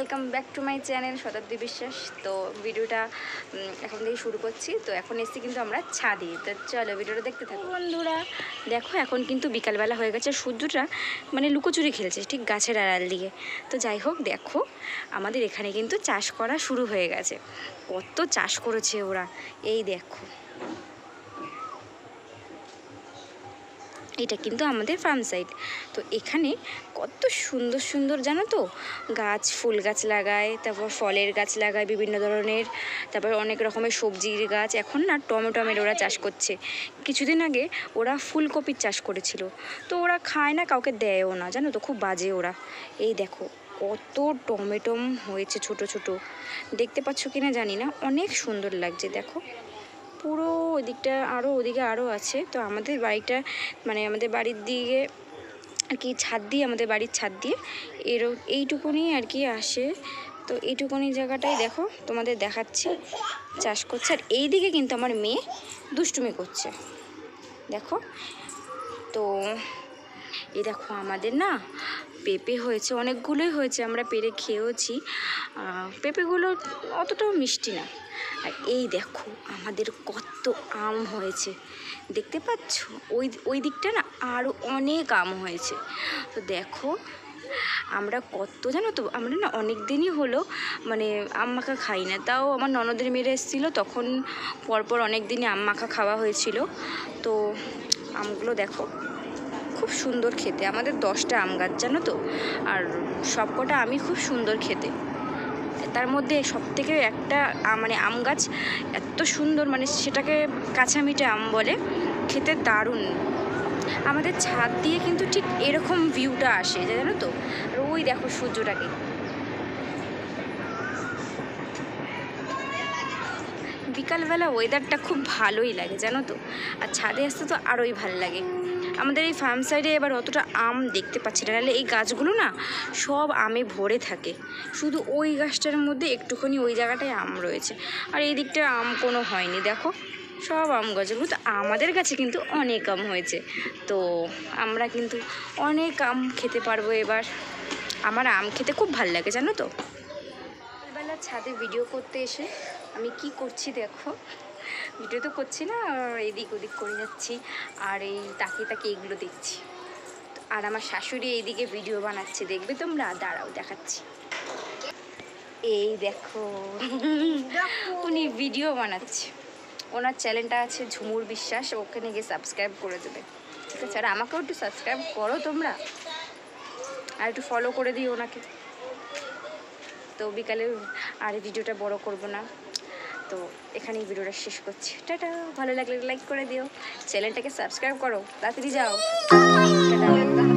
Welcome back to my channel শতাব্দী বিশ্বাস। তো ভিডিওটা এখন থেকে শুরু করছি। তো এখন এসছি কিন্তু আমরা ছাদে। তো চলো ভিডিওটা দেখতে থাকো বন্ধুরা। দেখো এখন কিন্তু বিকালবেলা হয়ে গেছে, সূর্যটা মানে লুকোচুরি খেলছে ঠিক গাছের আড়াল দিকে। তো যাই হোক, দেখো আমাদের এখানে কিন্তু চাষ করা শুরু হয়ে গেছে। কত চাষ করেছে ওরা, এই দেখো। এটা কিন্তু আমাদের ফার্ম সাইড। তো এখানে কত সুন্দর সুন্দর জানো তো গাছ, ফুল গাছ লাগায়, তারপর ফলের গাছ লাগায় বিভিন্ন ধরনের, তারপর অনেক রকমের সবজির গাছ। এখন না টমেটোমের ওরা চাষ করছে। কিছুদিন আগে ওরা ফুলকপির চাষ করেছিল। তো ওরা খায় না, কাউকে দেয়ও না, জানো তো, খুব বাজে ওরা। এই দেখো কত টমেটো হয়েছে, ছোট ছোট, দেখতে পাচ্ছ কিনা জানি না, অনেক সুন্দর লাগছে। দেখো পুরো ওদিকটা ওদিকে আরও আছে। তো আমাদের বাড়িটা মানে আমাদের বাড়ির দিকে আর কি ছাদ দিয়ে, আমাদের বাড়ির ছাদ দিয়ে এইটুকুনি আর কি আসে। তো এইটুকুনি জায়গাটাই দেখো তোমাদের দেখাচ্ছি, চাষ করছে। আর এই দিকে কিন্তু আমার মেয়ে দুষ্টুমি করছে, দেখো। তো এই দেখো আমাদের না পেঁপে হয়েছে, অনেকগুলোই হয়েছে, আমরা পেরে খেয়েওছি। পেঁপেগুলো অতটাও মিষ্টি না। আর এই দেখো আমাদের কত আম হয়েছে, দেখতে পাচ্ছ ওই দিকটা না আরও অনেক আম হয়েছে। তো দেখো আমরা কত, জানো তো, আমরা না অনেক দিনই হলো মানে আম মাখা খাই না। তাও আমার ননদের মেয়েরা এসেছিলো, তখন পরপর অনেক দিনই আম মাখা খাওয়া হয়েছিল। তো আমগুলো দেখো খুব সুন্দর খেতে। আমাদের 10টা আম গাছ, জানো তো, আর সবকটা আমই খুব সুন্দর খেতে। তার মধ্যে সবথেকে একটা মানে আম গাছ এত সুন্দর, মানে সেটাকে কাঁচা মিঠে আম বলে, খেতে দারুণ। আমাদের ছাদ দিয়ে কিন্তু ঠিক এরকম ভিউটা আসে, জানো তো। আর ওই দেখো সূর্যটাকে, বিকালবেলা ওয়েদারটা খুব ভালোই লাগে, জানো তো। আর ছাদে আসতে তো আরোই ভালো লাগে। আমাদের এই ফার্ম সাইডে এবার অতটা আম দেখতে পাচ্ছি না, নাহলে এই গাছগুলো না সব আমে ভরে থাকে। শুধু ওই গাছটার মধ্যে একটুখানি ওই জায়গাটায় আম রয়েছে, আর এই দিকটা আম কোনো হয়নি। দেখো সব আম গাছগুলো। তো আমাদের কাছে কিন্তু অনেক আম হয়েছে। তো আমরা কিন্তু অনেক আম খেতে পারবো এবার। আমার আম খেতে খুব ভালো লাগে, জানো তো। সকালবেলা ছাদে ভিডিও করতে এসে আমি কি করছি দেখো, ভিডিও তো করছি না, এদিক ওদিক করে যাচ্ছি, আর এই তাকিয়ে তাকিয়ে এগুলো দেখছি। আর আমার শাশুড়ি এইদিকে ভিডিও বানাচ্ছে, দেখবে তোমরা, দাঁড়াও দেখাচ্ছি। এই দেখো উনি ভিডিও বানাচ্ছে, ওনার চ্যানেলটা আছে ঝুমুর বিশ্বাস, ওখানে গিয়ে সাবস্ক্রাইব করে দেবে, ঠিক আছে। আর আমাকেও একটু সাবস্ক্রাইব করো তোমরা, আর একটু ফলো করে দিও ওনাকে। তো বিকালে আর ভিডিওটা বড় করব না, তো এখানেই ভিডিওটা শেষ করছি। টাটা, ভালো লাগলে লাইক করে দিও, চ্যানেলটাকে সাবস্ক্রাইব করো, তাড়াতাড়ি যাও, টাটা।